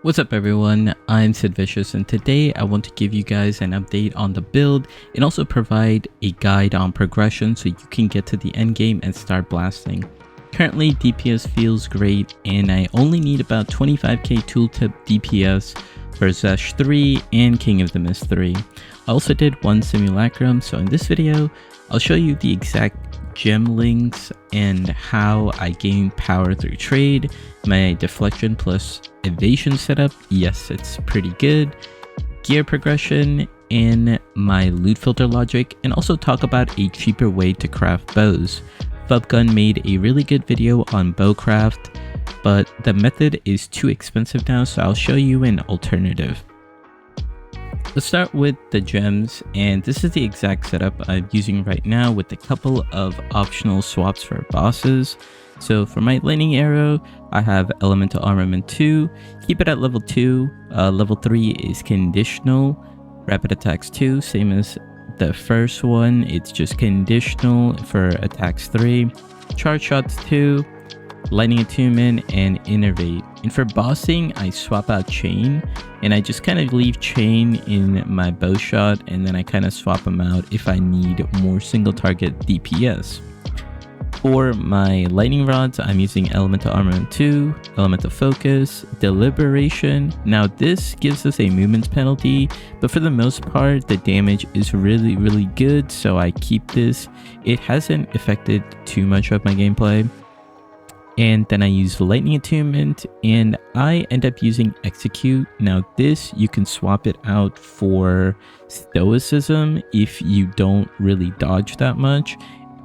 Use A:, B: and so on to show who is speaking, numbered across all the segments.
A: What's up everyone, I'm ImSidVicious and today I want to give you guys an update on the build and also provide a guide on progression so you can get to the end game and start blasting. Currently DPS feels great and I only need about 25k tooltip DPS for Zesh 3 and King of the Mist 3. I also did one simulacrum, so in this video I'll show you the exact gem links and how I gain power through trade, my deflection plus evasion setup, yes it's pretty good, gear progression, and my loot filter logic, and also talk about a cheaper way to craft bows. Fubgun made a really good video on bowcraft, but the method is too expensive now, so I'll show you an alternative. Let's start with the gems, and this is the exact setup I'm using right now with a couple of optional swaps for bosses. So for my lightning arrow, I have elemental armament 2, keep it at level 2, level 3 is conditional, rapid attacks 2, same as the first one, it's just conditional for attacks 3, charge shots 2, lightning attunement, and innervate. And for bossing, I swap out chain and I just kind of leave chain in my bow shot, and then I kind of swap them out if I need more single target DPS. For my lightning rods, I'm using elemental armament 2, elemental focus, deliberation. Now this gives us a movement penalty, but for the most part the damage is really good, so I keep this. It hasn't affected too much of my gameplay. And then I use lightning attunement and I end up using execute. Now this, you can swap it out for stoicism if you don't really dodge that much,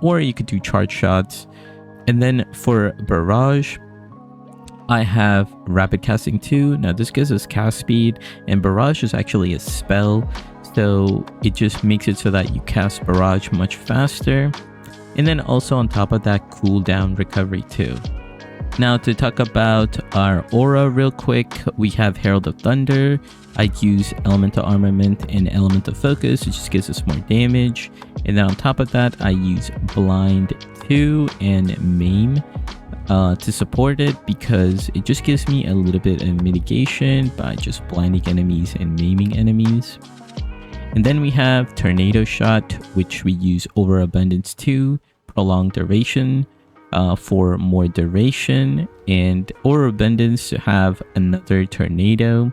A: or you could do charge shots. And then for barrage, I have rapid casting 2. Now this gives us cast speed, and barrage is actually a spell, so it just makes it so that you cast barrage much faster. And then also on top of that, cooldown recovery too. Now to talk about our aura real quick, we have Herald of Thunder. I use elemental armament and elemental focus, it just gives us more damage. And then on top of that, I use blind 2 and maim to support it, because it just gives me a little bit of mitigation by just blinding enemies and maiming enemies. And then we have tornado shot, which we use overabundance 2, prolonged duration, for more duration, and overabundance to have another tornado.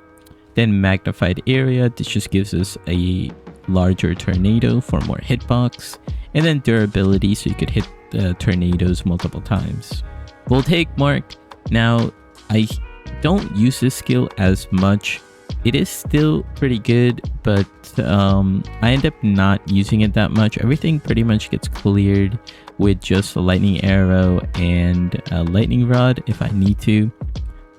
A: Then magnified area, this just gives us a larger tornado for more hitbox, and then durability, so you could hit the tornadoes multiple times. Voltaic mark, now I don't use this skill as much. It is still pretty good, but I end up not using it that much. Everything pretty much gets cleared with just a lightning arrow and a lightning rod if I need to.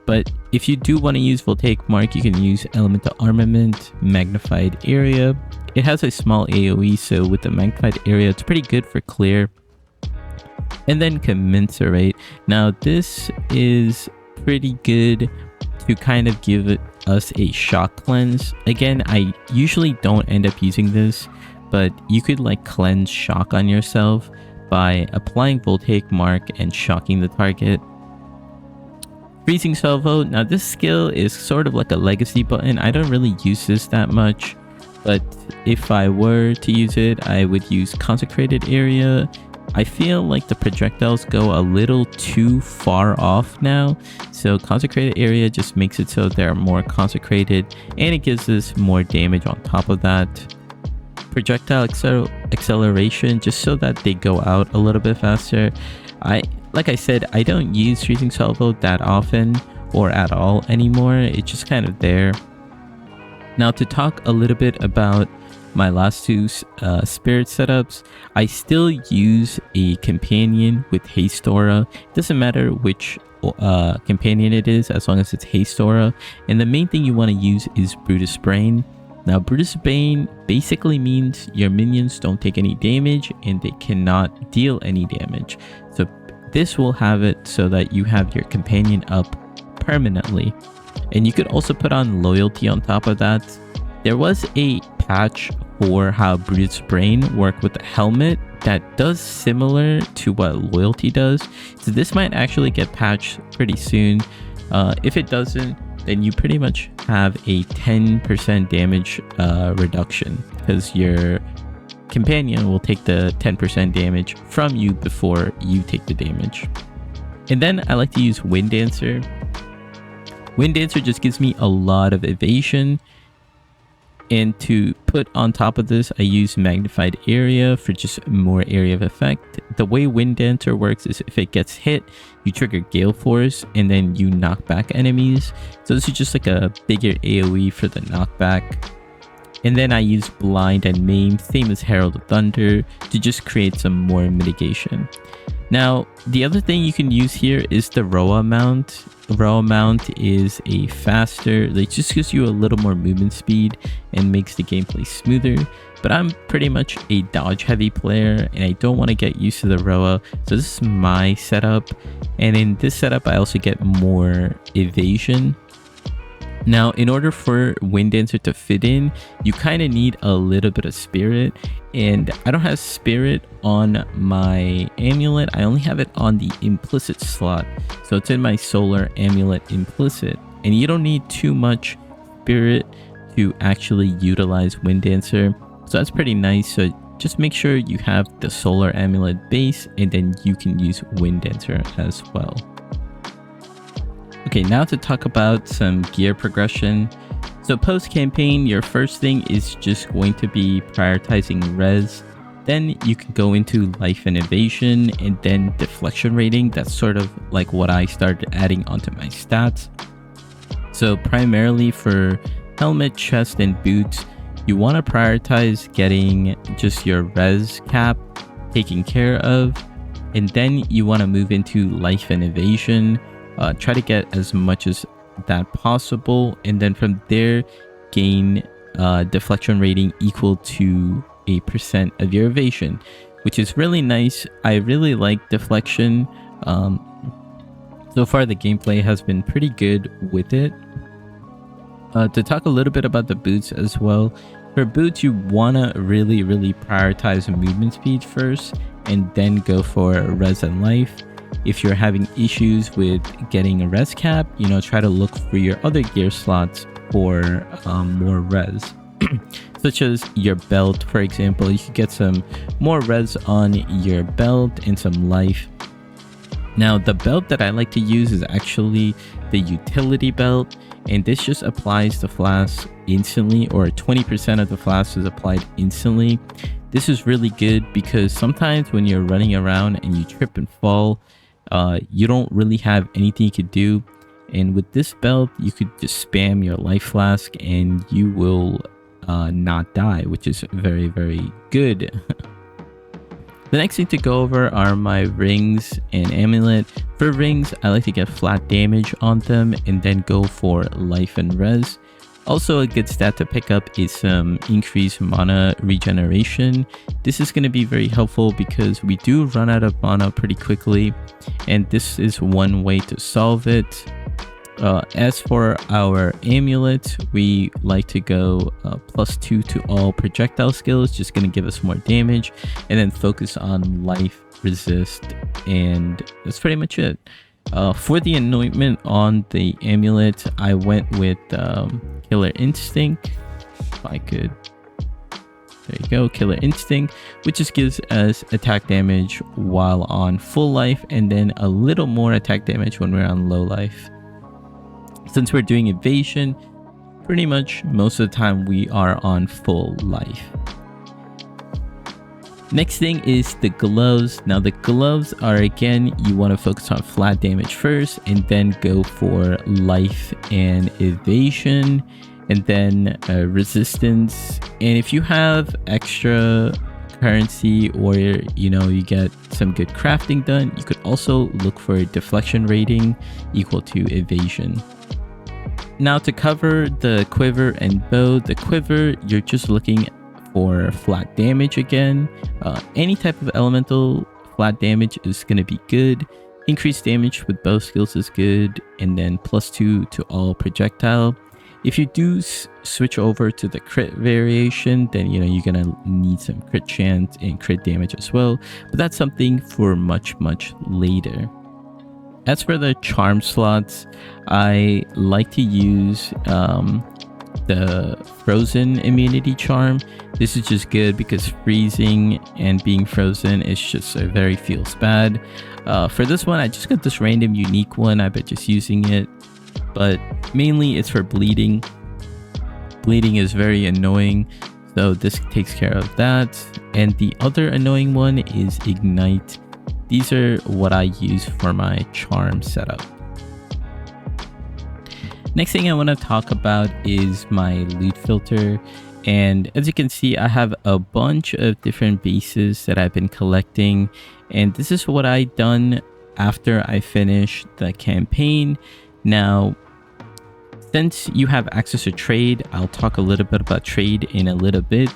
A: But if you do want to use voltaic mark, you can use elemental armament, magnified area. It has a small AoE, so with the magnified area it's pretty good for clear. And then commensurate, now this is pretty good to kind of give us a shock cleanse. Again, I usually don't end up using this, but you could like cleanse shock on yourself by applying voltaic mark and shocking the target. Freezing salvo, now this skill is sort of like a legacy button. I don't really use this that much, but if I were to use it, I would use consecrated area. I feel like the projectiles go a little too far off now, so consecrated area just makes it so they're more consecrated, and it gives us more damage on top of that. Projectile acceleration, just so that they go out a little bit faster. Like I said, I don't use freezing salvo that often or at all anymore. It's just kind of there. Now to talk a little bit about my last two spirit setups, I still use a companion with haste aura. It doesn't matter which companion it is, as long as it's haste aura. And the main thing you want to use is Brutus Brain. Now Brutus Bane basically means your minions don't take any damage and they cannot deal any damage. So this will have it so that you have your companion up permanently. And you could also put on loyalty on top of that. There was a patch for how Brutus Brain work with the helmet that does similar to what loyalty does. So this might actually get patched pretty soon. If it doesn't, then you pretty much have a 10% damage reduction, because your companion will take the 10% damage from you before you take the damage. And then I like to use Wind Dancer. Wind Dancer just gives me a lot of evasion. And to put on top of this, I use Magnified Area for just more area of effect. The way Wind Dancer works is if it gets hit, you trigger Gale Force and then you knock back enemies. So this is just like a bigger AoE for the knockback. And then I use Blind and Maim, same as Herald of Thunder, to just create some more mitigation. Now, the other thing you can use here is the Roa mount. Roa mount is a faster, it just gives you a little more movement speed and makes the gameplay smoother. But I'm pretty much a dodge heavy player and I don't want to get used to the Roa. So this is my setup. And in this setup, I also get more evasion. Now, in order for Wind Dancer to fit in, you kind of need a little bit of Spirit. And I don't have Spirit on my amulet. I only have it on the implicit slot. So it's in my Solar Amulet implicit. And you don't need too much Spirit to actually utilize Wind Dancer. So that's pretty nice. So just make sure you have the Solar Amulet base and then you can use Wind Dancer as well. Okay, now to talk about some gear progression. So post-campaign, your first thing is just going to be prioritizing res. Then you can go into life and evasion and then deflection rating. That's sort of like what I started adding onto my stats. So primarily for helmet, chest, and boots, you want to prioritize getting just your res cap taken care of. And then you want to move into life and evasion. Try to get as much as that possible, and then from there gain deflection rating equal to a % of your evasion, which is really nice. I really like deflection. So far the gameplay has been pretty good with it. To talk a little bit about the boots as well, for boots you want to really prioritize movement speed first and then go for res and life. If you're having issues with getting a res cap, try to look for your other gear slots for more res. Such as your belt, for example. You could get some more res on your belt and some life. Now, the belt that I like to use is actually the utility belt, and this just applies the flask instantly, or 20% of the flask is applied instantly. This is really good because sometimes when you're running around and you trip and fall, you don't really have anything you could do. And with this belt, you could just spam your life flask and you will not die, which is very good. The next thing to go over are my rings and amulet. For rings, I like to get flat damage on them and then go for life and res. Also, a good stat to pick up is some increased mana regeneration. This is going to be very helpful because we do run out of mana pretty quickly, and this is one way to solve it. As for our amulet, we like to go +2 to all projectile skills, just going to give us more damage, and then focus on life, resist, and that's pretty much it. For the anointment on the amulet, I went with Killer Instinct. If I could, there you go, Killer Instinct, which just gives us attack damage while on full life, and then a little more attack damage when we're on low life. Since we're doing evasion, pretty much most of the time we are on full life. Next thing is the gloves. Now the gloves are, again, you want to focus on flat damage first and then go for life and evasion, and then resistance. And if you have extra currency, or you get some good crafting done, you could also look for a deflection rating equal to evasion. Now to cover the quiver and bow, the quiver, you're just looking for flat damage again. Any type of elemental flat damage is going to be good. Increased damage with bow skills is good, and then +2 to all projectile. If you do switch over to the crit variation, then you're gonna need some crit chance and crit damage as well, but that's something for much later. As for the charm slots, I like to use the frozen immunity charm. This is just good because freezing and being frozen is just very feels bad. For this one, I just got this random unique one. I've been just using it, but mainly it's for bleeding. Bleeding is very annoying, so this takes care of that. And the other annoying one is ignite. These are what I use for my charm setup. Next thing I want to talk about is my loot filter. And as you can see, I have a bunch of different bases that I've been collecting. And this is what I done after I finished the campaign. Now, since you have access to trade, I'll talk a little bit about trade in a little bit.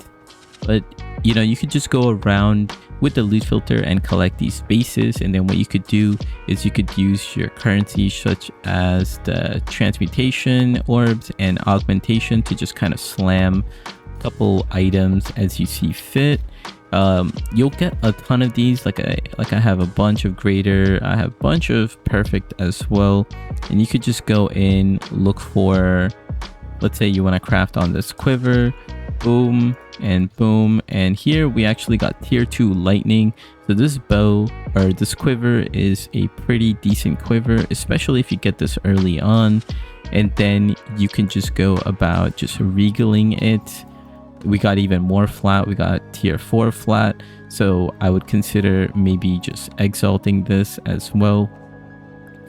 A: But, you know, you could just go around with the loot filter and collect these bases, and then what you could do is you could use your currencies such as the transmutation orbs and augmentation to just kind of slam a couple items as you see fit. You'll get a ton of these, like I have a bunch of greater, I have a bunch of perfect as well, and you could just go in, look for, let's say you want to craft on this quiver, boom and boom, and here we actually got tier 2 lightning. So this bow or this quiver is a pretty decent quiver, especially if you get this early on, and then you can just go about just regaling it. We got even more flat, we got tier 4 flat, so I would consider maybe just exalting this as well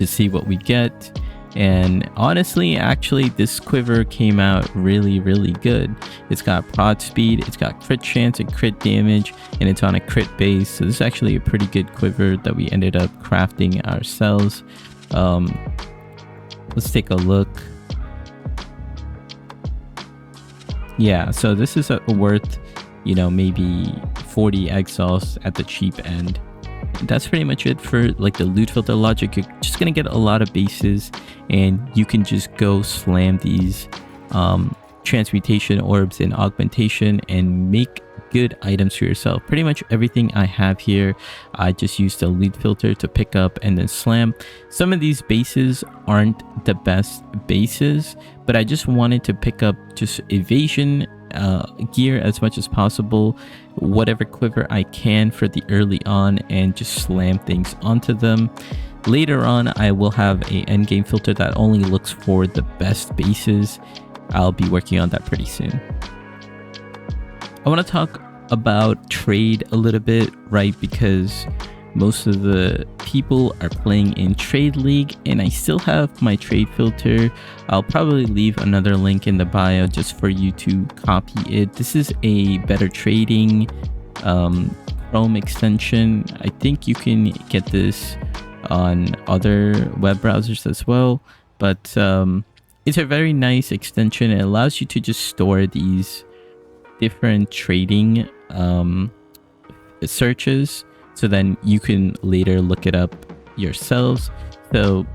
A: to see what we get. And honestly, actually, this quiver came out really good. It's got prod speed, it's got crit chance and crit damage, and it's on a crit base. So this is actually a pretty good quiver that we ended up crafting ourselves. Let's take a look. Yeah, so this is worth, you know, maybe 40 exhausts at the cheap end. That's pretty much it for like the loot filter logic. You're just gonna get a lot of bases, and you can just go slam these transmutation orbs and augmentation and make good items for yourself. Pretty much everything I have here, I just used the loot filter to pick up and then slam. Some of these bases aren't the best bases, but I just wanted to pick up just evasion gear as much as possible, whatever quiver I can for the early on, and just slam things onto them. Later on, I will have a endgame filter that only looks for the best bases. I'll be working on that pretty soon. I want to talk about trade a little bit, right? Because most of the people are playing in Trade League, and I still have my trade filter. I'll probably leave another link in the bio just for you to copy it. This is a better trading Chrome extension. I think you can get this on other web browsers as well, but it's a very nice extension. It allows you to just store these different trading searches, so then you can later look it up yourselves. So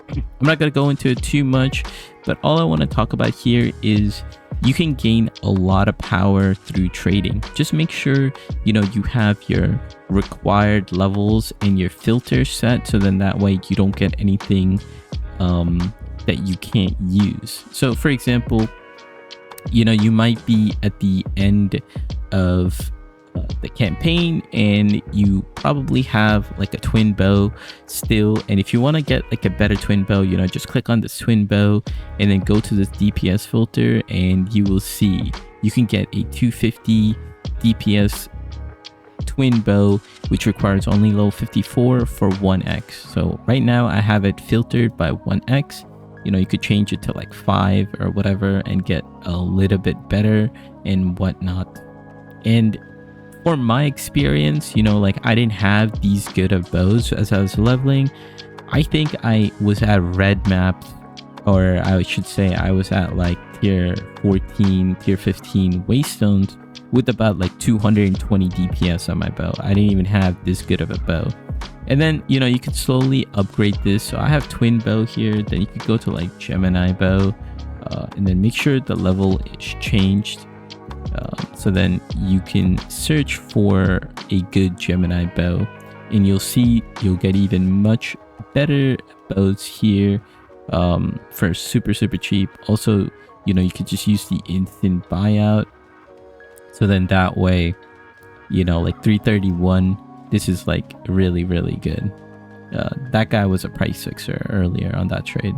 A: I'm not going to go into it too much, but all I want to talk about here is you can gain a lot of power through trading. Just make sure, you know, you have your required levels and your filter set, so then that way you don't get anything that you can't use. So for example, you know, you might be at the end of the campaign and you probably have like a twin bow still, and if you want to get like a better twin bow, you know, just click on this twin bow and then go to this DPS filter, and you will see you can get a 250 DPS twin bow, which requires only level 54 for 1x. So right now I have it filtered by 1x. You know, you could change it to like 5 or whatever and get a little bit better and whatnot. And for my experience, you know, like I didn't have these good of bows as I was leveling. I think I was at red maps, or I should say I was at like tier 14, tier 15 waystones with about like 220 DPS on my bow. I didn't even have this good of a bow. And then, you know, you can slowly upgrade this. So I have twin bow here, then you could go to like Gemini bow, and then make sure the level is changed. So then you can search for a good Gemini bow, and you'll see you'll get even much better bows here for super cheap. Also, you know, you could just use the instant buyout, so then that way, you know, like 331, this is like really good. That guy was a price fixer earlier on that trade.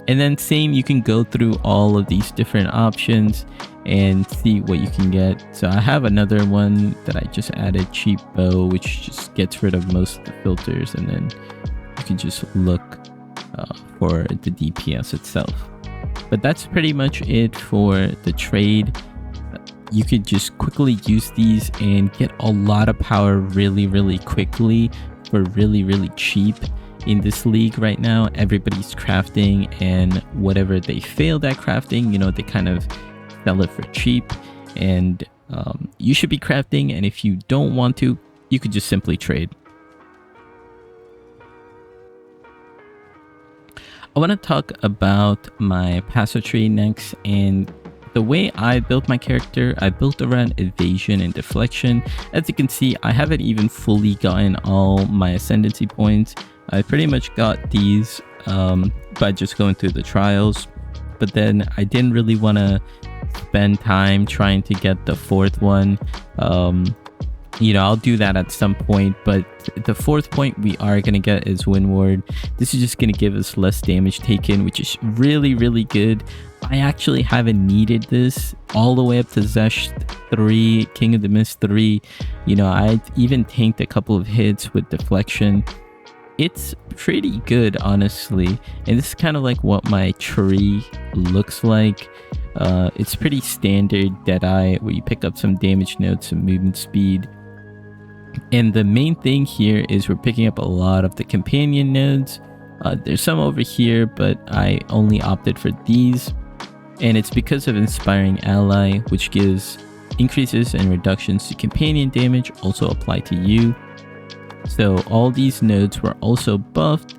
A: And then same, you can go through all of these different options and see what you can get. So I have another one that I just added, cheap bow, which just gets rid of most of the filters, and then you can just look for the DPS itself. But that's pretty much it for the trade. You could just quickly use these and get a lot of power really quickly for really cheap. In this league right now, everybody's crafting, and whatever they failed at crafting, you know, they kind of sell it for cheap. And you should be crafting, and if you don't want to, you could just simply trade. I want to talk about my passive tree next, and the way I built my character, I built around evasion and deflection. As you can see, I haven't even fully gotten all my ascendancy points. I pretty much got these by just going through the trials, but then I didn't really want to spend time trying to get the fourth one. You know, I'll do that at some point, but the fourth point we are going to get is Windward. This is just going to give us less damage taken, which is really good. I actually haven't needed this all the way up to Zesh 3, King of the Mist 3. You know, I even tanked a couple of hits with deflection. It's pretty good, honestly, and this is kind of like what my tree looks like. It's pretty standard Deadeye, where you pick up some damage nodes, some movement speed, and the main thing here is we're picking up a lot of the companion nodes. There's some over here, but I only opted for these, and it's because of Inspiring Ally, which gives increases and reductions to companion damage also apply to you. So all these nodes were also buffed,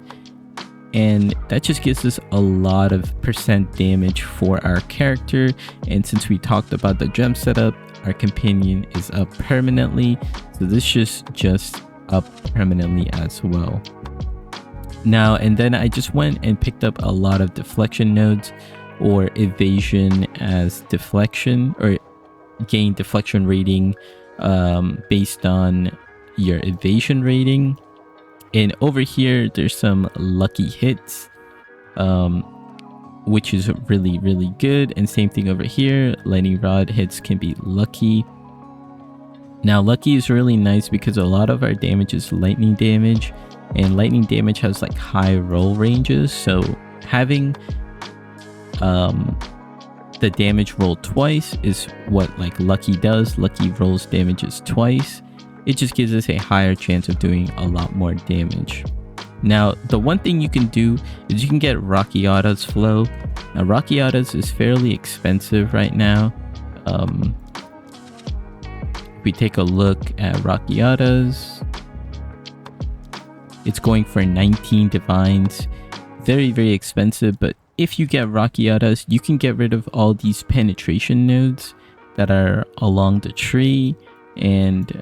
A: and that just gives us a lot of % damage for our character. And since we talked about the gem setup, our companion is up permanently, so this just up permanently as well. Now, and then I just went and picked up a lot of deflection nodes, or evasion as deflection, or gain deflection rating based on your evasion rating. And over here there's some lucky hits, which is really good. And same thing over here, lightning rod hits can be lucky. Now lucky is really nice because a lot of our damage is lightning damage, and lightning damage has like high roll ranges, so having the damage rolled twice is what like lucky does. Lucky rolls damages twice. It just gives us a higher chance of doing a lot more damage. Now, the one thing you can do is you can get Rockiata's flow. Now, Rockiata's is fairly expensive right now. If we take a look at Rockiata's, it's going for 19 divines. Very expensive, but if you get Rockiata's, you can get rid of all these penetration nodes that are along the tree. And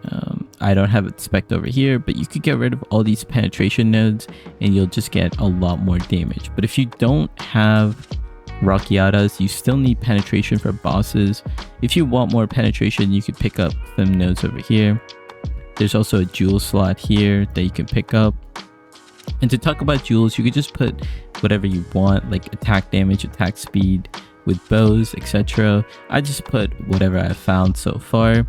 A: I don't have it spec'd over here, but you could get rid of all these penetration nodes and you'll just get a lot more damage. But if you don't have Rockiata's, you still need penetration for bosses. If you want more penetration, you could pick up some nodes over here. There's also a jewel slot here that you can pick up. And to talk about jewels, you could just put whatever you want, like attack damage, attack speed with bows, etc. I just put whatever I found so far.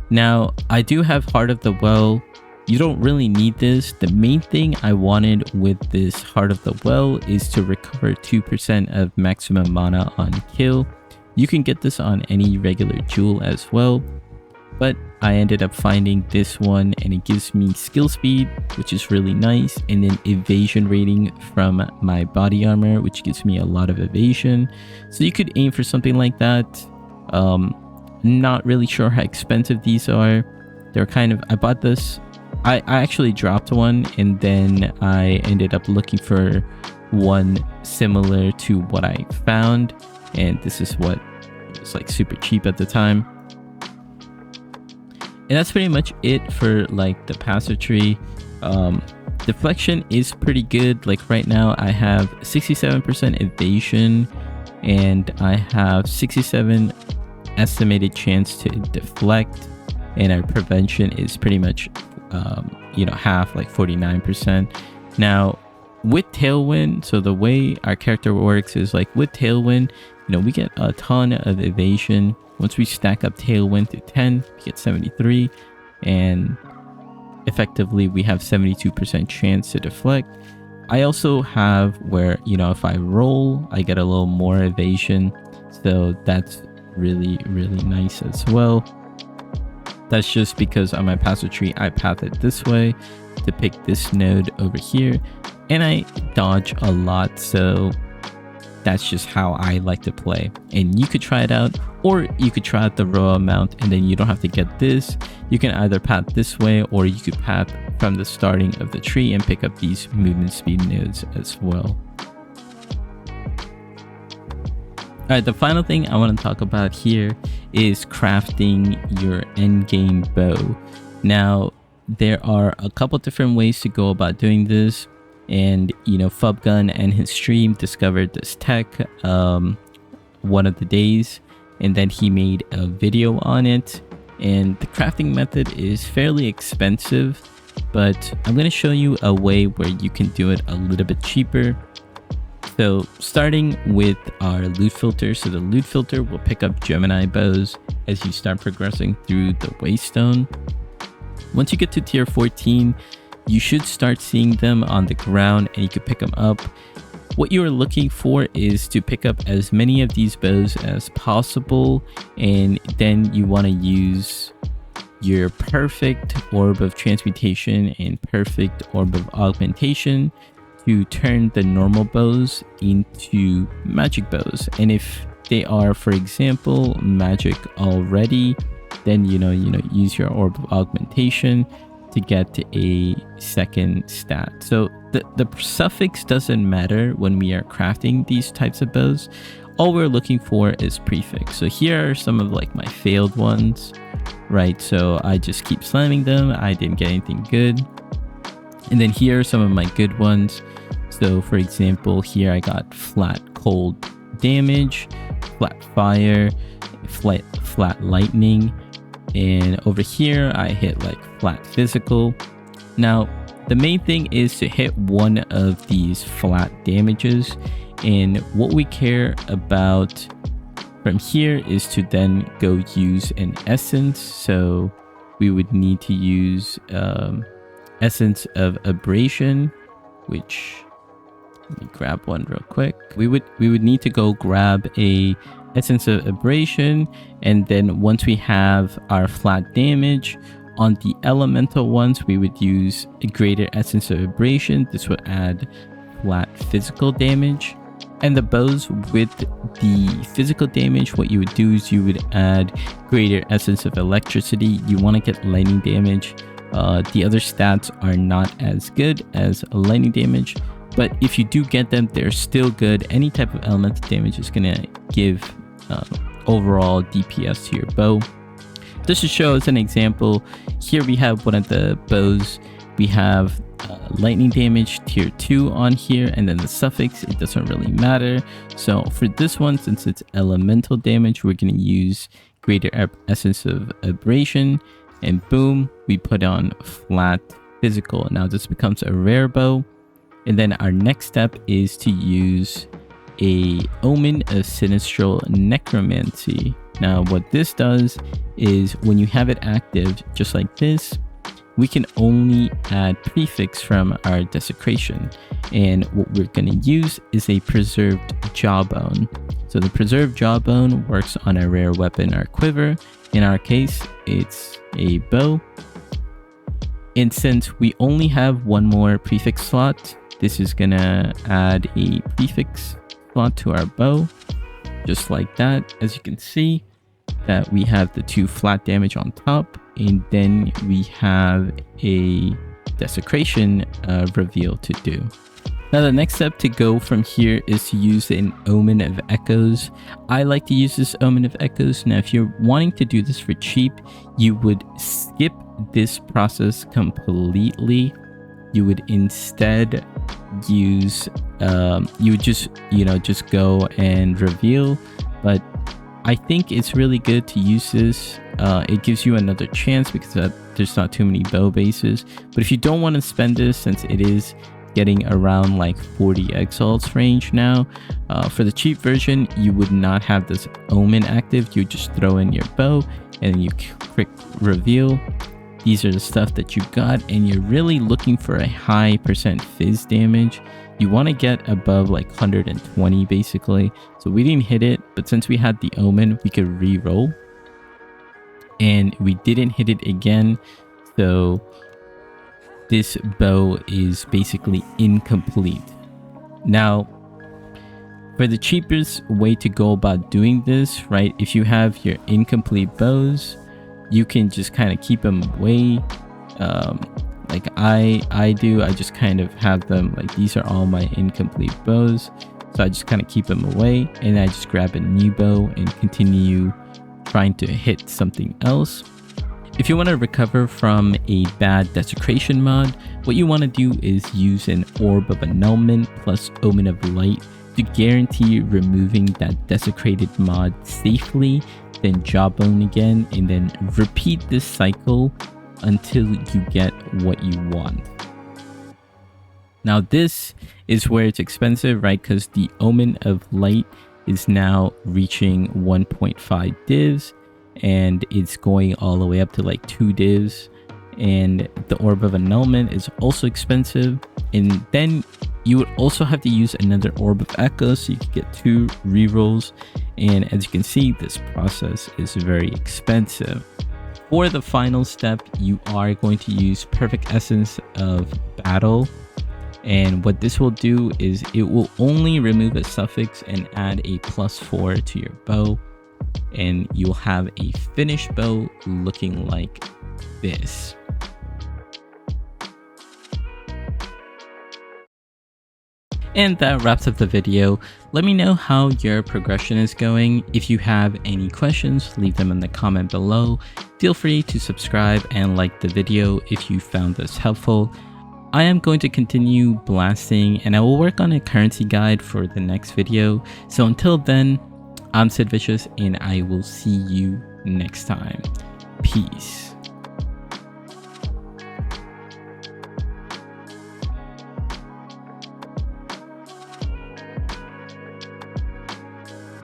A: Now, I do have Heart of the Well. You don't really need this. The main thing I wanted with this Heart of the Well is to recover 2% of maximum mana on kill. You can get this on any regular jewel as well, but I ended up finding this one, and it gives me skill speed, which is really nice, and then evasion rating from my body armor, which gives me a lot of evasion. So you could aim for something like that. Not really sure how expensive these are. They're kind of, I bought this, I actually dropped one, and then I ended up looking for one similar to what I found, and this is what was like super cheap at the time. And that's pretty much it for like the passive tree. Deflection is pretty good. Like right now I have 67% evasion and I have 67 estimated chance to deflect, and our prevention is pretty much half, like 49%. Now with tailwind, so the way our character works is like with tailwind, we get a ton of evasion. Once we stack up tailwind to 10, we get 73, and effectively we have 72% chance to deflect. I also have where if I roll, I get a little more evasion, so that's really nice as well. That's just because on my passive tree I path it this way to pick this node over here, and I dodge a lot, so that's just how I like to play. And you could try it out, or you could try out the raw amount, and then you don't have to get this. You can either path this way, or you could path from the starting of the tree and pick up these movement speed nodes as well. Alright, the final thing I want to talk about here is crafting your endgame bow. Now, there are a couple different ways to go about doing this, and Fubgun and his stream discovered this tech one of the days, and then he made a video on it. And the crafting method is fairly expensive, but I'm going to show you a way where you can do it a little bit cheaper. So starting with our loot filter, so the loot filter will pick up Gemini bows as you start progressing through the Waystone. Once you get to tier 14, you should start seeing them on the ground, and you can pick them up. What you are looking for is to pick up as many of these bows as possible, and then you want to use your perfect orb of transmutation and perfect orb of augmentation to turn the normal bows into magic bows. And if they are, for example, magic already, then use your orb of augmentation to get a second stat. So the suffix doesn't matter when we are crafting these types of bows. All we're looking for is prefix. So here are some of like my failed ones, right? So I just keep slamming them. I didn't get anything good. And then here are some of my good ones. So for example, here I got flat cold damage, flat fire, flat lightning, and over here I hit like flat physical. Now the main thing is to hit one of these flat damages, and what we care about from here is to then go use an essence. So we would need to use essence of abrasion, which, let me grab one real quick. We would need to go grab a essence of abrasion, and then once we have our flat damage on the elemental ones, we would use a greater essence of abrasion. This would add flat physical damage. And the bows with the physical damage, what you would do is you would add greater essence of electricity. You want to get lightning damage. The other stats are not as good as lightning damage, but if you do get them, they're still good. Any type of elemental damage is going to give overall DPS to your bow. Just to show as an example, here we have one of the bows. We have lightning damage tier 2 on here, and then the suffix, it doesn't really matter. So for this one, since it's elemental damage, we're going to use greater essence of abrasion, and boom, we put on flat physical. Now this becomes a rare bow. And then our next step is to use a Omen of Sinistral Necromancy. Now what this does is when you have it active just like this, we can only add prefix from our desecration, and what we're going to use is a preserved jawbone. So the preserved jawbone works on a rare weapon or quiver. In our case, it's a bow, and since we only have one more prefix slot, this is gonna add a prefix slot to our bow, just like that. As you can see, that we have the 2 flat damage on top, and then we have a desecration reveal to do. Now the next step to go from here is to use an Omen of Echoes. I like to use this Omen of Echoes. Now if you're wanting to do this for cheap, you would skip this process completely, you would instead use you would just go and reveal. But I think it's really good to use this. It gives you another chance because there's not too many bow bases. But if you don't want to spend this, since it is getting around like 40 exalts range now, for the cheap version you would not have this omen active. You just throw in your bow and you click reveal. These are the stuff that you got, and you're really looking for a high percent fizz damage. You want to get above like 120 basically. So we didn't hit it, but since we had the omen, we could re-roll, and we didn't hit it again. So this bow is basically incomplete. Now, for the cheapest way to go about doing this, right, if you have your incomplete bows, you can just kind of keep them away. Like I do. I just kind of have them like, these are all my incomplete bows, so I just kind of keep them away, and I just grab a new bow and continue trying to hit something else. If you want to recover from a bad desecration mod, what you want to do is use an Orb of Annulment plus Omen of Light to guarantee removing that desecrated mod safely. Then jawbone again, and then repeat this cycle until you get what you want. Now this is where it's expensive, right? Because the Omen of Light is now reaching 1.5 divs, and it's going all the way up to like 2 divs. And the Orb of Annulment is also expensive, and then you would also have to use another Orb of Echo so you could get 2 rerolls. And as you can see, this process is very expensive. For the final step, you are going to use Perfect Essence of Battle, and what this will do is it will only remove a suffix and add a +4 to your bow, and you'll have a finished bow looking like this. And that wraps up the video. Let me know how your progression is going. If you have any questions, leave them in the comment below. Feel free to subscribe and like the video if you found this helpful. I am going to continue blasting, and I will work on a currency guide for the next video. So until then, I'm ImSidVicious, and I will see you next time. Peace.